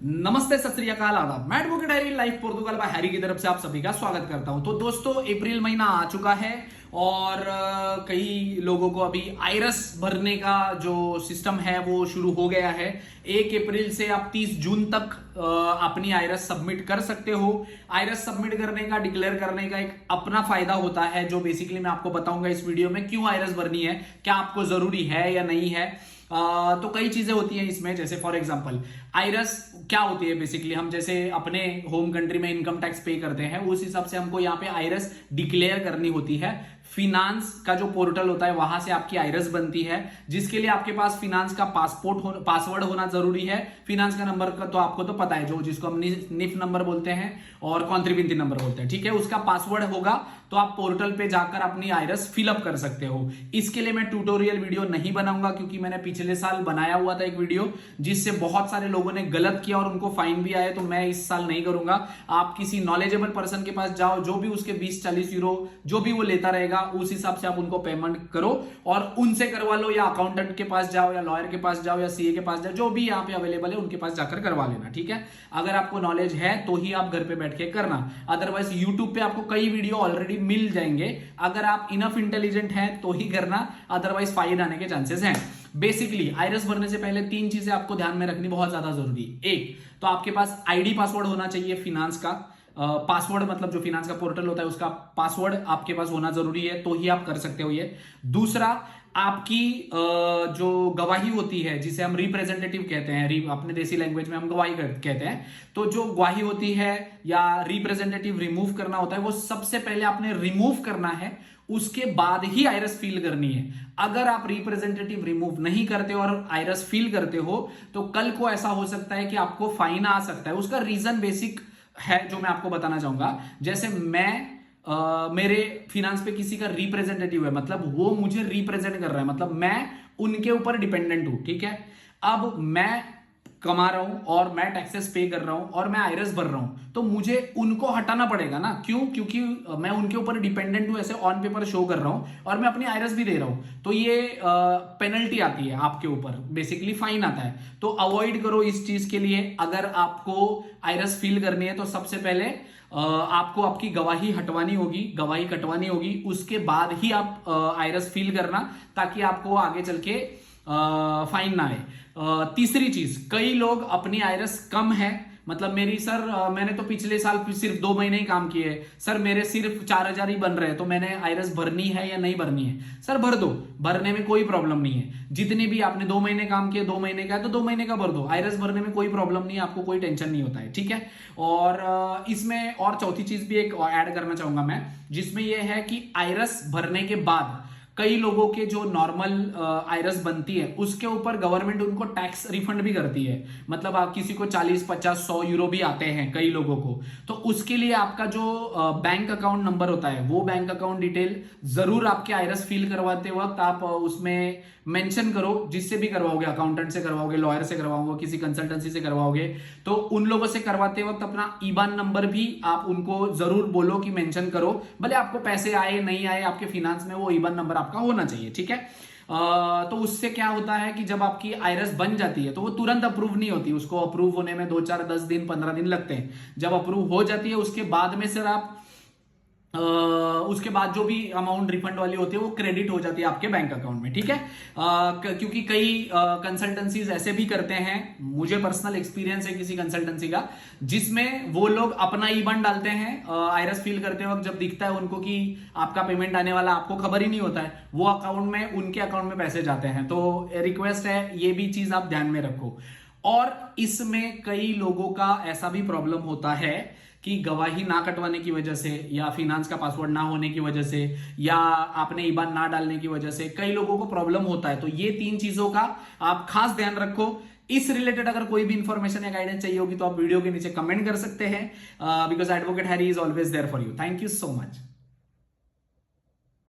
नमस्ते, सत श्री अकाल, आदाब। मैं advocate Harry life Portugal bye Harry की तरफ से आप सभी का स्वागत करता हूं। तो दोस्तों, अप्रैल महीना आ चुका है और कई लोगों को अभी आयरस भरने का जो सिस्टम है वो शुरू हो गया है। 1 अप्रैल से आप 30 जून तक अपनी आयरस सबमिट कर सकते हो। आयरस सबमिट करने का, डिक्लेयर करने का एक अपना फायदा होता है, जो बेसिकली मैं आपको बताऊंगा इस वीडियो में। क्यों आयरस भरनी है, क्या आपको जरूरी है या नहीं है। तो कई चीजें होती हैं इसमें, जैसे फॉर एग्जांपल आयरस क्या होती है। बेसिकली हम जैसे अपने होम कंट्री में इनकम टैक्स पे करते हैं, उस हिसाब से हमको यहाँ पे आयरस डिक्लेयर करनी होती है। फिनांस का जो पोर्टल होता है वहां से आपकी आयरस बनती है, जिसके लिए आपके पास फिनांस का पासवर्ड होना जरूरी है। फिनांस का नंबर का तो आपको तो पता है, जो जिसको हम निफ नंबर बोलते हैं और कॉन्ट्रीब्यूशन नंबर बोलते हैं, ठीक है। उसका पासवर्ड होगा तो आप पोर्टल पे जाकर अपनी आयरस फिलअप कर सकते हो। इसके लिए मैं ट्यूटोरियल वीडियो नहीं बनाऊंगा, क्योंकि मैंने पिछले साल बनाया हुआ था एक वीडियो, जिससे बहुत सारे लोगों ने गलत किया और उनको फाइन भी आया। तो मैं इस साल नहीं करूंगा। आप किसी नॉलेजेबल पर्सन के पास जाओ, जो भी उसके 20-40 यूरो जो भी वो लेता रहेगा, उस हिसाब से आप उनको पेमेंट करो और उनसे करवा लो, या अकाउंटेंट के पास जाओ, या लॉयर के पास जाओ, या सीए के पास जाओ, जो भी यहाँ पे अवेलेबल है उनके पास जाकर करवा लेना, ठीक है। अगर आपको नॉलेज है तो ही आप घर पे बैठ के करना, अदरवाइज यूट्यूब पे आपको कई वीडियो ऑलरेडी मिल जाएंगे। अगर आप इनफ इंटेलिजेंट हैं तो ही करना, अदरवाइज फाइन आने के चांसेस हैं। बेसिकली आयरस भरने से पहले 3 चीजें आपको ध्यान में रखनी बहुत ज्यादा जरूरी है। एक तो आपके पास आईडी पासवर्ड होना चाहिए फिनांस का। पासवर्ड मतलब जो फिनांस का पोर्टल होता है उसका पासवर्ड आपके पास होना जरूरी है, तो ही आप कर सकते हो ये। दूसरा, आपकी जो गवाही होती है, जिसे हम रिप्रेजेंटेटिव कहते हैं, अपने देसी लैंग्वेज में हम गवाही कहते हैं, तो जो गवाही होती है या रिप्रेजेंटेटिव रिमूव करना होता है, वो सबसे पहले आपने रिमूव करना है, उसके बाद ही आयरस फिल करनी है। अगर आप रिप्रेजेंटेटिव रिमूव नहीं करते और आयरस फिल करते हो तो कल को ऐसा हो सकता है कि आपको फाइन आ सकता है। उसका रीजन बेसिक है जो मैं आपको बताना चाहूंगा। जैसे मेरे फिनांस पे किसी का रिप्रेजेंटेटिव है, मतलब वो मुझे रिप्रेजेंट कर रहा है, मतलब मैं उनके ऊपर डिपेंडेंट हूं, ठीक है। अब मैं कमा रहा हूं और मैं टैक्सेस पे कर रहा हूं और मैं आयरस भर रहा हूं, तो मुझे उनको हटाना पड़ेगा ना। क्यों? क्योंकि मैं उनके ऊपर डिपेंडेंट हूं, ऐसे ऑन पेपर शो कर रहा हूं और मैं अपनी आयरस भी दे रहा हूं, तो ये पेनल्टी आती है आपके ऊपर, बेसिकली फाइन आता है। तो अवॉइड करो इस चीज के लिए। अगर आपको आयरस फिल करनी है तो सबसे पहले आपको आपकी गवाही हटवानी होगी, गवाही कटवानी होगी, उसके बाद ही आप आयरस फिल करना, ताकि आपको आगे चल के फाइन ना आए। तीसरी चीज, कई लोग अपनी आयरस कम है, मतलब मेरी सर मैंने तो पिछले साल सिर्फ 2 महीने ही काम किए, सर मेरे सिर्फ 4000 ही बन रहे हैं, तो मैंने आयरस भरनी है या नहीं भरनी है? सर भर दो, भरने में कोई प्रॉब्लम नहीं है। जितने भी आपने 2 महीने काम किए, 2 महीने का है तो 2 महीने का भर दो, आयरस भरने में कोई प्रॉब्लम नहीं है, आपको कोई टेंशन नहीं होता है, ठीक है। और इसमें और चौथी चीज भी एक ऐड करना चाहूंगा मैं, जिसमें यह है कि आयरस भरने के बाद कई लोगों के जो नॉर्मल आयरस बनती है उसके ऊपर गवर्नमेंट उनको टैक्स रिफंड भी करती है। मतलब आप किसी को 40, 50, 100 यूरो भी आते हैं कई लोगों को, तो उसके लिए आपका जो बैंक अकाउंट नंबर होता है, वो बैंक अकाउंट डिटेल जरूर आपके आयरस फिल करवाते वक्त आप उसमें मेंशन करो। जिससे भी करवाओगे, अकाउंटेंट से करवाओगे, लॉयर से करवाओगे, किसी कंसल्टेंसी से करवाओगे, तो उन लोगों से करवाते वक्त अपना ईबान नंबर भी आप उनको जरूर बोलो कि मेंशन करो। भले आपको पैसे आए नहीं आए, आपके फिनांस में वो ईबान नंबर आपका होना चाहिए, ठीक है। तो उससे क्या होता है कि जब आपकी आयरस बन जाती है तो वो तुरंत अप्रूव नहीं होती, उसको अप्रूव होने में 2, 4, 10 दिन, 15 दिन लगते हैं। जब अप्रूव हो जाती है उसके बाद में सर आप उसके बाद जो भी अमाउंट रिफंड वाली होती है वो क्रेडिट हो जाती है आपके बैंक अकाउंट में, ठीक है। क्योंकि कई कंसल्टेंसीज ऐसे भी करते हैं, मुझे पर्सनल एक्सपीरियंस है किसी कंसल्टेंसी का, जिसमें वो लोग अपना ईबान डालते हैं आयरस फिल करते वक्त। जब दिखता है उनको कि आपका पेमेंट आने वाला, आपको खबर ही नहीं होता है, वो अकाउंट में, उनके अकाउंट में पैसे जाते हैं। तो रिक्वेस्ट है, ये भी चीज आप ध्यान में रखो। और इसमें कई लोगों का ऐसा भी प्रॉब्लम होता है कि गवाही ना कटवाने की वजह से, या फिनांस का पासवर्ड ना होने की वजह से, या आपने ईबान ना डालने की वजह से कई लोगों को प्रॉब्लम होता है। तो ये 3 चीजों का आप खास ध्यान रखो। इस रिलेटेड अगर कोई भी इंफॉर्मेशन या गाइडेंस चाहिए होगी तो आप वीडियो के नीचे कमेंट कर सकते हैं, because advocate Harry is always there for you. Thank you so much.